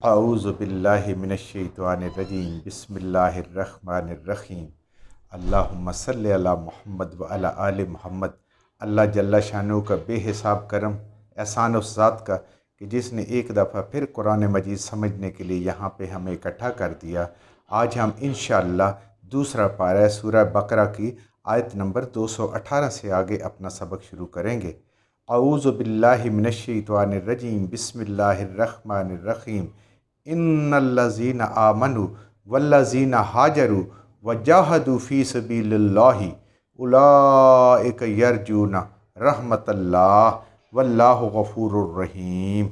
اعوذ باللہ من الشیطان الرجیم بسم اللہ الرحمن الرحیم اللہم صلی علی محمد وعلی آل محمد۔ اللہ جل شانہ کا بے حساب کرم احسان اس ذات کا کہ جس نے ایک دفعہ پھر قرآن مجید سمجھنے کے لیے یہاں پہ ہمیں اکٹھا کر دیا۔ آج ہم انشاءاللہ دوسرا پارہ سورہ بقرہ کی آیت نمبر 218 سے آگے اپنا سبق شروع کریں گے۔ اعوذ باللہ من الشیطان الرجیم بسم اللہ الرحمن الرحیم ان الذین آمنوا والذین ہاجروا وجاہدوا فی سبیل اللہ اولئک یرجون رحمت اللہ واللہ غفور الرحیم۔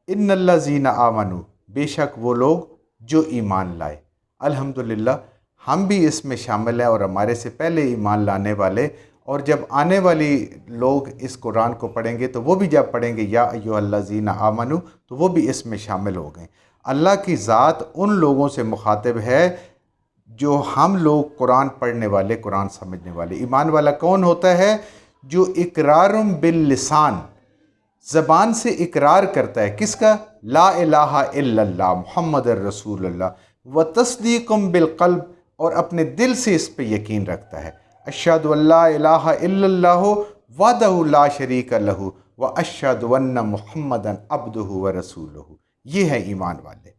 ان الذین آمنوا، بے شک وہ لوگ جو ایمان لائے۔ الحمدللہ ہم بھی اس میں شامل ہیں اور ہمارے سے پہلے ایمان لانے والے، اور جب آنے والی لوگ اس قرآن کو پڑھیں گے تو وہ بھی جب پڑھیں گے یا ایھا الذین آمنوا تو وہ بھی اس میں شامل ہو گئے۔ اللہ کی ذات ان لوگوں سے مخاطب ہے جو ہم لوگ قرآن پڑھنے والے، قرآن سمجھنے والے۔ ایمان والا کون ہوتا ہے؟ جو اقرار باللسان، زبان سے اقرار کرتا ہے، کس کا؟ لا الہ الا اللہ محمد الرسول اللہ، و تصدیق بالقلب، اور اپنے دل سے اس پہ یقین رکھتا ہے۔ اشہد ان لا الہ الا اللہ وحدہ لا شریک لہ و اشہد ان محمدا عبدہ و رسولہ۔ یہ ہے ایمان والے۔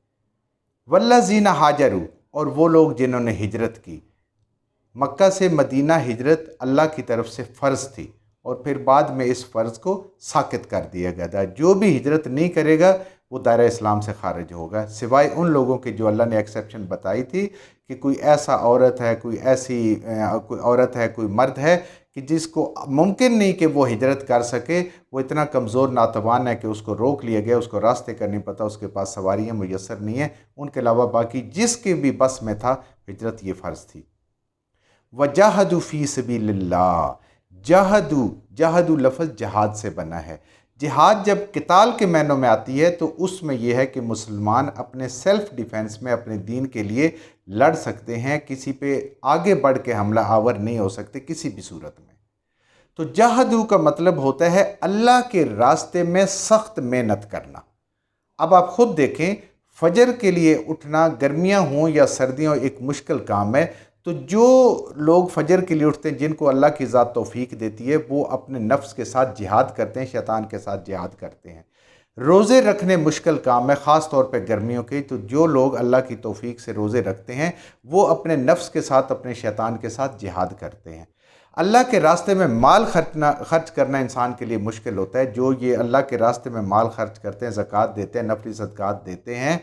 والذین ہاجروا، اور وہ لوگ جنہوں نے ہجرت کی۔ مکہ سے مدینہ ہجرت اللہ کی طرف سے فرض تھی، اور پھر بعد میں اس فرض کو ساقط کر دیا گیا تھا۔ جو بھی ہجرت نہیں کرے گا وہ دائرہ اسلام سے خارج ہوگا، سوائے ان لوگوں کے جو اللہ نے ایکسیپشن بتائی تھی کہ کوئی ایسا عورت ہے، کوئی ایسی کوئی عورت ہے، کوئی مرد ہے کہ جس کو ممکن نہیں کہ وہ ہجرت کر سکے، وہ اتنا کمزور ناتوان ہے کہ اس کو روک لیا گیا، اس کو راستے کا نہیں پتہ، اس کے پاس سواریاں میسر نہیں ہیں، ان کے علاوہ باقی جس کے بھی بس میں تھا ہجرت یہ فرض تھی۔ وجاہدوا فی سبیل اللہ، جاہدوا لفظ جہاد سے بنا ہے۔ جہاد جب قتال کے معنوں میں آتی ہے تو اس میں یہ ہے کہ مسلمان اپنے سیلف ڈیفنس میں اپنے دین کے لیے لڑ سکتے ہیں، کسی پہ آگے بڑھ کے حملہ آور نہیں ہو سکتے کسی بھی صورت میں۔ تو جاہدوا کا مطلب ہوتا ہے اللہ کے راستے میں سخت محنت کرنا۔ اب آپ خود دیکھیں، فجر کے لیے اٹھنا گرمیاں ہوں یا سردیاں ایک مشکل کام ہے، تو جو لوگ فجر کے لیے اٹھتے ہیں، جن کو اللہ کی ذات توفیق دیتی ہے، وہ اپنے نفس کے ساتھ جہاد کرتے ہیں، شیطان کے ساتھ جہاد کرتے ہیں۔ روزے رکھنے مشکل کام ہے، خاص طور پہ گرمیوں کے، تو جو لوگ اللہ کی توفیق سے روزے رکھتے ہیں وہ اپنے نفس کے ساتھ، اپنے شیطان کے ساتھ جہاد کرتے ہیں۔ اللہ کے راستے میں مال خرچ کرنا انسان کے لیے مشکل ہوتا ہے۔ جو یہ اللہ کے راستے میں مال خرچ کرتے ہیں، زکوٰۃ دیتے ہیں، نفلی صدقات دیتے ہیں،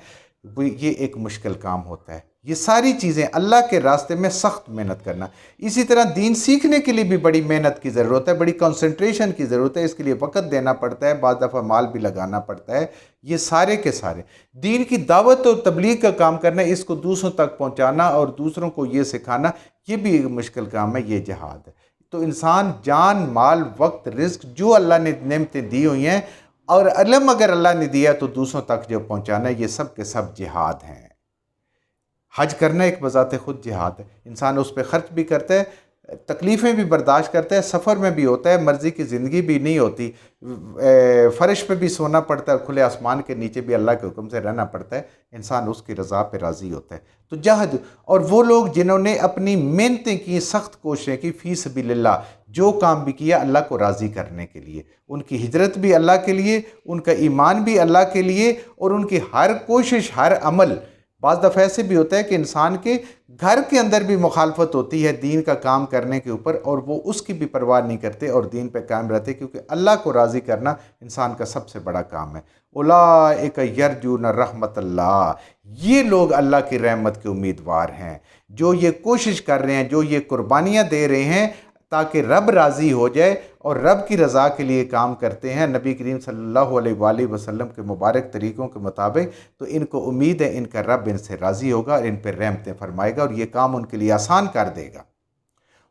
یہ ایک مشکل کام ہوتا ہے۔ یہ ساری چیزیں اللہ کے راستے میں سخت محنت کرنا۔ اسی طرح دین سیکھنے کے لیے بھی بڑی محنت کی ضرورت ہے، بڑی کنسنٹریشن کی ضرورت ہے، اس کے لیے وقت دینا پڑتا ہے، بعض دفعہ مال بھی لگانا پڑتا ہے۔ یہ سارے کے سارے دین کی دعوت اور تبلیغ کا کام کرنا، اس کو دوسروں تک پہنچانا اور دوسروں کو یہ سکھانا، یہ بھی ایک مشکل کام ہے، یہ جہاد ہے۔ تو انسان جان، مال، وقت، رزق جو اللہ نے نعمتیں دی ہوئی ہیں، اور علم اگر اللہ نے دیا تو دوسروں تک جو پہنچانا ہے، یہ سب کے سب جہاد ہیں۔ حج کرنا ایک بذات خود جہاد ہے، انسان اس پہ خرچ بھی کرتا ہے، تکلیفیں بھی برداشت کرتا ہے، سفر میں بھی ہوتا ہے، مرضی کی زندگی بھی نہیں ہوتی، فرش پہ بھی سونا پڑتا ہے، کھلے آسمان کے نیچے بھی اللہ کے حکم سے رہنا پڑتا ہے، انسان اس کی رضا پہ راضی ہوتا ہے۔ تو جہد، اور وہ لوگ جنہوں نے اپنی محنتیں کی، سخت کوششیں کی، فی سبیل اللہ، جو کام بھی کیا اللہ کو راضی کرنے کے لیے، ان کی ہجرت بھی اللہ کے لیے، ان کا ایمان بھی اللہ کے لیے، اور ان کی ہر کوشش، ہر عمل۔ بعض دفعہ ایسے بھی ہوتا ہے کہ انسان کے گھر کے اندر بھی مخالفت ہوتی ہے دین کا کام کرنے کے اوپر، اور وہ اس کی بھی پرواہ نہیں کرتے اور دین پہ قائم رہتے، کیونکہ اللہ کو راضی کرنا انسان کا سب سے بڑا کام ہے۔ اولئک یرجون رحمت اللہ، یہ لوگ اللہ کی رحمت کے امیدوار ہیں، جو یہ کوشش کر رہے ہیں، جو یہ قربانیاں دے رہے ہیں تاکہ رب راضی ہو جائے اور رب کی رضا کے لیے کام کرتے ہیں نبی کریم صلی اللہ علیہ وآلہ وسلم کے مبارک طریقوں کے مطابق، تو ان کو امید ہے ان کا رب ان سے راضی ہوگا اور ان پہ رحمتیں فرمائے گا اور یہ کام ان کے لیے آسان کر دے گا۔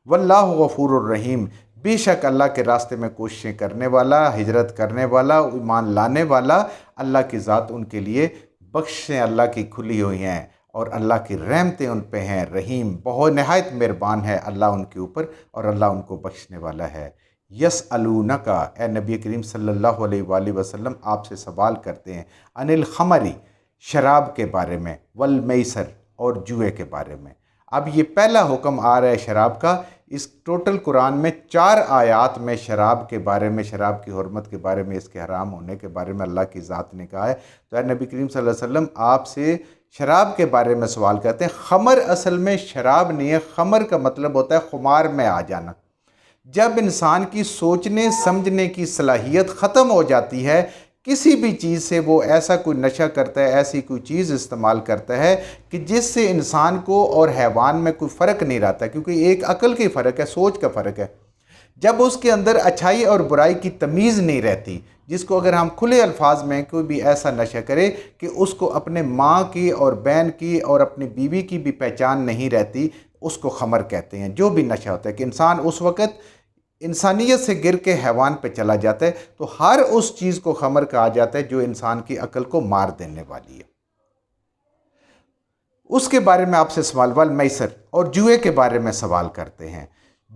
واللہ غفور الرحیم، بے شک اللہ کے راستے میں کوششیں کرنے والا، ہجرت کرنے والا، ایمان لانے والا، اللہ کی ذات ان کے لیے بخشیں اللہ کی کھلی ہوئی ہیں، اور اللہ کی رحمتیں ان پہ ہیں، رحیم، بہت نہایت مہربان ہے اللہ ان کے اوپر، اور اللہ ان کو بخشنے والا ہے۔ یسألونک، اے نبی کریم صلی اللہ علیہ وآلہ وسلم آپ سے سوال کرتے ہیں، عن الخمری، شراب کے بارے میں، والمیسر اور جوئے کے بارے میں۔ اب یہ پہلا حکم آ رہا ہے شراب کا۔ اس ٹوٹل قرآن میں 4 آیات میں شراب کے بارے میں، شراب کی حرمت کے بارے میں، اس کے حرام ہونے کے بارے میں اللہ کی ذات نے کہا ہے۔ تو اے نبی کریم صلی اللہ علیہ وسلم آپ سے شراب کے بارے میں سوال کرتے ہیں۔ خمر اصل میں شراب نہیں ہے، خمر کا مطلب ہوتا ہے خمار میں آ جانا۔ جب انسان کی سوچنے سمجھنے کی صلاحیت ختم ہو جاتی ہے، کسی بھی چیز سے وہ ایسا کوئی نشہ کرتا ہے، ایسی کوئی چیز استعمال کرتا ہے کہ جس سے انسان کو اور حیوان میں کوئی فرق نہیں رہتا، کیونکہ ایک عقل کی فرق ہے، سوچ کا فرق ہے۔ جب اس کے اندر اچھائی اور برائی کی تمیز نہیں رہتی، جس کو اگر ہم کھلے الفاظ میں کوئی بھی ایسا نشہ کرے کہ اس کو اپنے ماں کی اور بہن کی اور اپنی بیوی کی بھی پہچان نہیں رہتی، اس کو خمر کہتے ہیں۔ جو بھی نشہ ہوتا ہے کہ انسان اس وقت انسانیت سے گر کے حیوان پہ چلا جاتا ہے، تو ہر اس چیز کو خمر کہا جاتا ہے جو انسان کی عقل کو مار دینے والی ہے۔ اس کے بارے میں آپ سے سوال، والمیسر اور جوئے کے بارے میں سوال کرتے ہیں۔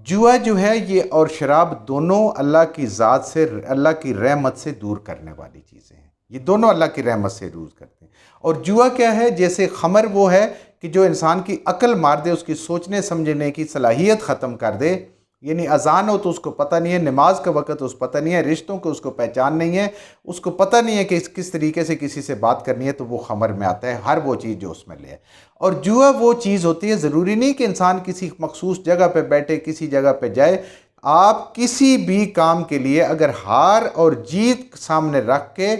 جوا جو ہے یہ اور شراب دونوں اللہ کی ذات سے، اللہ کی رحمت سے دور کرنے والی چیزیں ہیں۔ یہ دونوں اللہ کی رحمت سے دور کرتے ہیں۔ اور جوا کیا ہے؟ جیسے خمر وہ ہے کہ جو انسان کی عقل مار دے، اس کی سوچنے سمجھنے کی صلاحیت ختم کر دے، یعنی اذان ہو تو اس کو پتہ نہیں ہے، نماز کا وقت اس کو پتہ نہیں ہے، رشتوں کو اس کو پہچان نہیں ہے، اس کو پتہ نہیں ہے کہ کس طریقے سے کسی سے بات کرنی ہے، تو وہ خمر میں آتا ہے، ہر وہ چیز جو اس میں لے ہے۔ اور جوا وہ چیز ہوتی ہے، ضروری نہیں کہ انسان کسی مخصوص جگہ پہ بیٹھے، کسی جگہ پہ جائے، آپ کسی بھی کام کے لیے اگر ہار اور جیت سامنے رکھ کے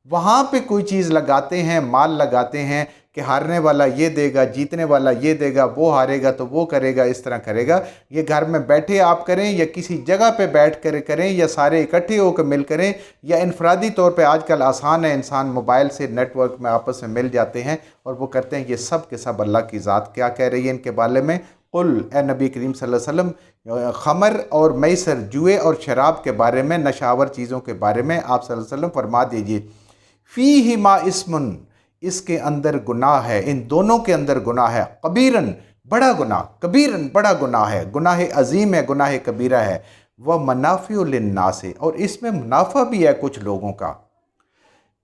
وہاں پہ کوئی چیز لگاتے ہیں، مال لگاتے ہیں کہ ہارنے والا یہ دے گا، جیتنے والا یہ دے گا، وہ ہارے گا تو وہ کرے گا، اس طرح کرے گا، یہ گھر میں بیٹھے آپ کریں یا کسی جگہ پہ بیٹھ کر کریں یا سارے اکٹھے ہو کر مل کریں یا انفرادی طور پہ آج کل آسان ہے، انسان موبائل سے نیٹ ورک میں آپس میں مل جاتے ہیں اور وہ کرتے ہیں، یہ سب کے سب اللہ کی ذات کیا کہہ رہی ہے ان کے بارے میں؟ قل، اے نبی کریم صلی اللہ علیہ وسلم، خمر اور میسر، جوئے اور شراب کے بارے میں، نشاور چیزوں کے بارے میں آپ صلی اللہ علیہ وسلم فرما دیجئے، فیہما اسمن، اس کے اندر گناہ ہے، ان دونوں کے اندر گناہ ہے، کبیرن، بڑا گناہ، کبیرن، بڑا گناہ ہے، گناہ عظیم ہے، گناہ کبیرہ ہے، ومنافع للناس، اور اس میں منافع بھی ہے کچھ لوگوں کا۔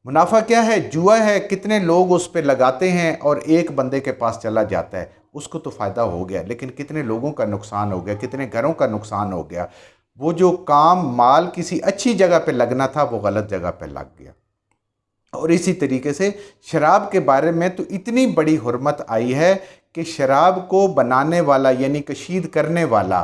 منافع کیا ہے؟ جوا ہے، کتنے لوگ اس پہ لگاتے ہیں اور ایک بندے کے پاس چلا جاتا ہے، اس کو تو فائدہ ہو گیا، لیکن کتنے لوگوں کا نقصان ہو گیا، کتنے گھروں کا نقصان ہو گیا، وہ جو کام مال کسی اچھی جگہ پہ لگنا تھا وہ غلط جگہ پہ لگ گیا۔ اور اسی طریقے سے شراب کے بارے میں تو اتنی بڑی حرمت آئی ہے کہ شراب کو بنانے والا یعنی کشید کرنے والا،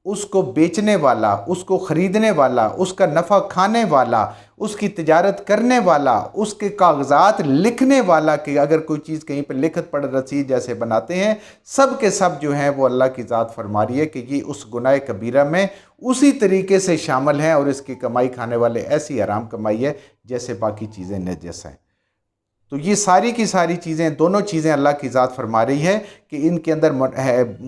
اس کو بیچنے والا، اس کو خریدنے والا، اس کا نفع کھانے والا، اس کی تجارت کرنے والا، اس کے کاغذات لکھنے والا کہ اگر کوئی چیز کہیں پہ لکھت پڑھ رسید جیسے بناتے ہیں، سب کے سب جو ہیں وہ اللہ کی ذات فرما رہی ہے کہ یہ اس گناہ کبیرہ میں اسی طریقے سے شامل ہیں، اور اس کی کمائی کھانے والے ایسی حرام کمائی ہے جیسے باقی چیزیں نجس ہیں۔ تو یہ ساری کی ساری چیزیں، دونوں چیزیں اللہ کی ذات فرما رہی ہے کہ ان کے اندر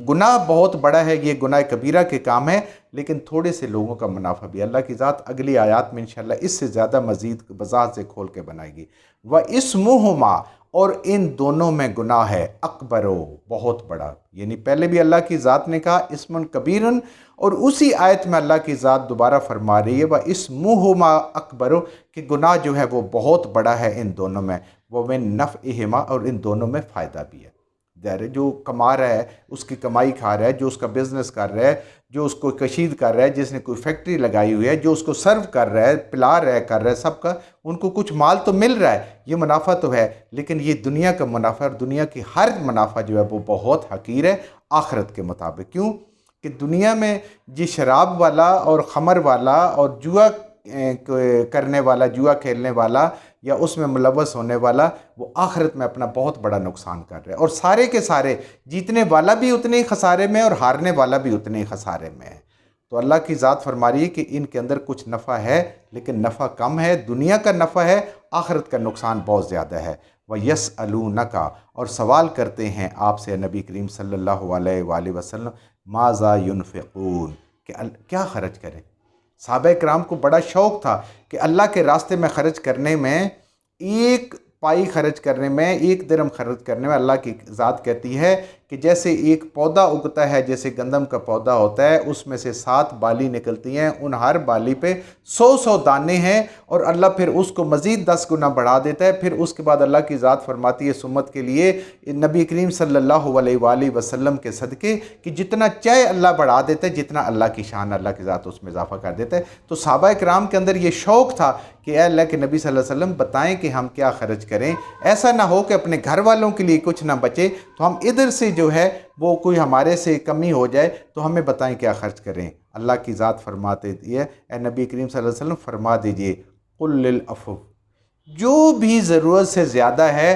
گناہ بہت بڑا ہے، یہ گناہ کبیرہ کے کام ہے، لیکن تھوڑے سے لوگوں کا منافع بھی۔ اللہ کی ذات اگلی آیات میں انشاءاللہ اس سے زیادہ مزید وضاحت سے کھول کے بنائے گی۔ وَإِسْمُهُمَا، اور ان دونوں میں گناہ ہے، اکبرو، بہت بڑا، یعنی پہلے بھی اللہ کی ذات نے کہا اسمن کبیرن، اور اسی آیت میں اللہ کی ذات دوبارہ فرما رہی ہے وَإِسْمُهُمَا اکبرو، کہ گناہ جو ہے وہ بہت بڑا ہے ان دونوں میں، وَمِن نَفْعِهِمَا، اور ان دونوں میں فائدہ بھی ہے۔ ظاہر ہے جو کما رہا ہے، اس کی کمائی کھا رہا ہے، جو اس کا بزنس کر رہا ہے، جو اس کو کشید کر رہا ہے، جس نے کوئی فیکٹری لگائی ہوئی ہے، جو اس کو سرو کر رہا ہے، پلا رہا ہے، کر رہا ہے، سب کا ان کو کچھ مال تو مل رہا ہے، یہ منافع تو ہے، لیکن یہ دنیا کا منافع، اور دنیا کی ہر منافع جو ہے وہ بہت حقیر ہے آخرت کے مطابق۔ کیوں کہ دنیا میں یہ شراب والا اور خمر والا اور جوا کرنے والا، جوا کھیلنے والا یا اس میں ملوث ہونے والا، وہ آخرت میں اپنا بہت بڑا نقصان کر رہے ہیں، اور سارے کے سارے، جیتنے والا بھی اتنے ہی خسارے میں اور ہارنے والا بھی اتنے ہی خسارے میں ہے۔ تو اللہ کی ذات فرما رہی ہے کہ ان کے اندر کچھ نفع ہے، لیکن نفع کم ہے، دنیا کا نفع ہے، آخرت کا نقصان بہت زیادہ ہے۔ وَيَسْأَلُونَكَ، اور سوال کرتے ہیں آپ سے نبی کریم صلی اللہ علیہ وآلہ وسلم، ماذا ينفقون، کہ کیا خرچ کریں۔ صحابہ کرام کو بڑا شوق تھا کہ اللہ کے راستے میں خرچ کرنے میں، ایک پائی خرچ کرنے میں، ایک درہم خرچ کرنے میں، اللہ کی ذات کہتی ہے کہ جیسے ایک پودا اگتا ہے، جیسے گندم کا پودا ہوتا ہے، اس میں سے 7 بالی نکلتی ہیں، ان ہر بالی پہ 100 دانے ہیں، اور اللہ پھر اس کو مزید 10 گنا بڑھا دیتا ہے۔ پھر اس کے بعد اللہ کی ذات فرماتی ہے سمت کے لیے نبی کریم صلی اللہ علیہ وآلہ وسلم کے صدقے کہ جتنا چاہے اللہ بڑھا دیتا ہے، جتنا اللہ کی شان، اللہ کی ذات اس میں اضافہ کر دیتا ہے۔ تو صحابہ کرام کے اندر یہ شوق تھا کہ اے اللہ کے نبی صلی اللہ علیہ وسلم بتائیں کہ ہم کیا خرچ کریں، ایسا نہ ہو کہ اپنے گھر والوں کے لیے کچھ نہ بچے، تو ہم ادھر سے جو ہے وہ کوئی ہمارے سے کمی ہو جائے تو ہمیں بتائیں کیا خرچ کریں۔ اللہ کی ذات فرماتے دیے اے نبی کریم صلی اللہ علیہ وسلم فرما دیجئے قل للعفو، جو بھی ضرورت سے زیادہ ہے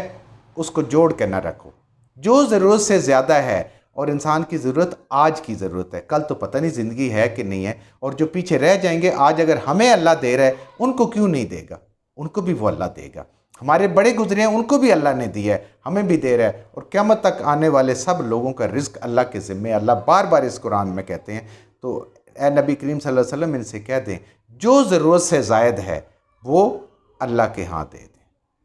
اس کو جوڑ کے نہ رکھو۔ جو ضرورت سے زیادہ ہے، اور انسان کی ضرورت آج کی ضرورت ہے، کل تو پتہ نہیں زندگی ہے کہ نہیں ہے، اور جو پیچھے رہ جائیں گے آج اگر ہمیں اللہ دے رہا ہے ان کو کیوں نہیں دے گا، ان کو بھی وہ اللہ دے گا۔ ہمارے بڑے گزرے ہیں ان کو بھی اللہ نے دیا ہے، ہمیں بھی دے رہا ہے، اور قیامت تک آنے والے سب لوگوں کا رزق اللہ کے ذمے، اللہ بار بار اس قرآن میں کہتے ہیں۔ تو اے نبی کریم صلی اللہ علیہ وسلم ان سے کہہ دیں جو ضرورت سے زائد ہے وہ اللہ کے ہاں دے دیں،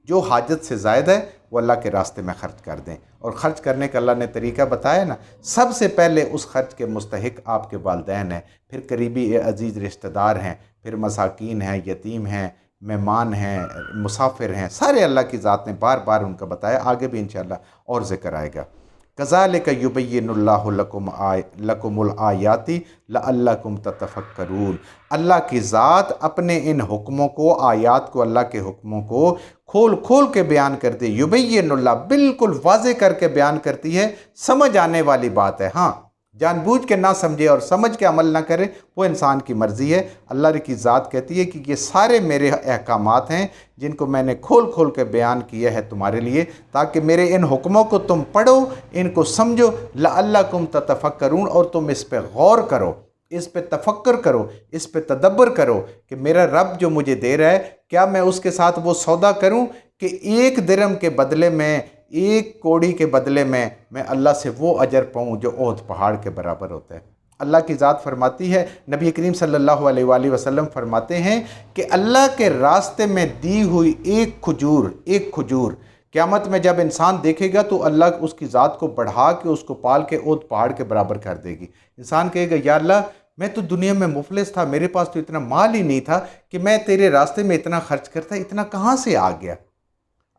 جو حاجت سے زائد ہے وہ اللہ کے راستے میں خرچ کر دیں۔ اور خرچ کرنے کا اللہ نے طریقہ بتایا نا، سب سے پہلے اس خرچ کے مستحق آپ کے والدین ہیں، پھر قریبی عزیز رشتہ دار ہیں، پھر مساکین ہیں، یتیم ہیں، مہمان ہیں، مسافر ہیں، سارے اللہ کی ذات نے بار بار ان کا بتایا، آگے بھی انشاءاللہ اور ذکر آئے گا۔ کذالک یبین اللہ لکم الآیات لعلکم تتفکرون، اللہ کی ذات اپنے ان حکموں کو، آیات کو، اللہ کے حکموں کو کھول کھول کے بیان کرتی ہے۔ یبین اللہ بالکل واضح کر کے بیان کرتی ہے، سمجھ آنے والی بات ہے۔ ہاں جان بوجھ کے نہ سمجھے اور سمجھ کے عمل نہ کرے وہ انسان کی مرضی ہے۔ اللہ کی ذات کہتی ہے کہ یہ سارے میرے احکامات ہیں جن کو میں نے کھول کھول کے بیان کیا ہے تمہارے لیے، تاکہ میرے ان حکموں کو تم پڑھو، ان کو سمجھو، لعلکم تتفکرون، اور تم اس پہ غور کرو، اس پہ تفکر کرو، اس پہ تدبر کرو کہ میرا رب جو مجھے دے رہا ہے کیا میں اس کے ساتھ وہ سودا کروں کہ 1 درہم کے بدلے میں، 1 کوڑی کے بدلے میں اللہ سے وہ اجر پاؤں جو احد پہاڑ کے برابر ہوتا ہے۔ اللہ کی ذات فرماتی ہے، نبی کریم صلی اللہ علیہ وآلہ وسلم فرماتے ہیں کہ اللہ کے راستے میں دی ہوئی ایک کھجور قیامت میں جب انسان دیکھے گا تو اللہ اس کی ذات کو بڑھا کے اس کو پال کے احد پہاڑ کے برابر کر دے گی۔ انسان کہے گا یا اللہ میں تو دنیا میں مفلس تھا، میرے پاس تو اتنا مال ہی نہیں تھا کہ میں تیرے راستے میں اتنا خرچ کرتا، اتنا کہاں سے آ گیا؟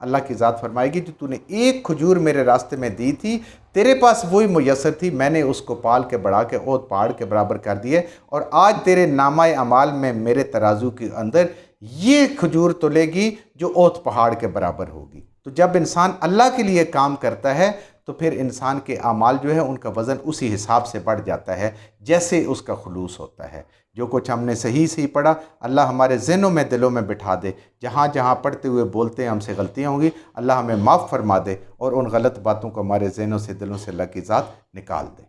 اللہ کی ذات فرمائے گی جو تو نے ایک کھجور میرے راستے میں دی تھی، تیرے پاس وہی میسر تھی، میں نے اس کو پال کے بڑھا کے احد پہاڑ کے برابر کر دیے، اور آج تیرے نامہ اعمال میں میرے ترازو کے اندر یہ کھجور تلے گی جو احد پہاڑ کے برابر ہوگی۔ تو جب انسان اللہ کے لیے کام کرتا ہے تو پھر انسان کے اعمال جو ہے ان کا وزن اسی حساب سے بڑھ جاتا ہے جیسے اس کا خلوص ہوتا ہے۔ جو کچھ ہم نے صحیح پڑھا اللہ ہمارے ذہنوں میں، دلوں میں بٹھا دے، جہاں جہاں پڑھتے ہوئے بولتے ہیں ہم سے غلطیاں ہوں گی اللہ ہمیں معاف فرما دے، اور ان غلط باتوں کو ہمارے ذہنوں سے، دلوں سے اللہ کی ذات نکال دے۔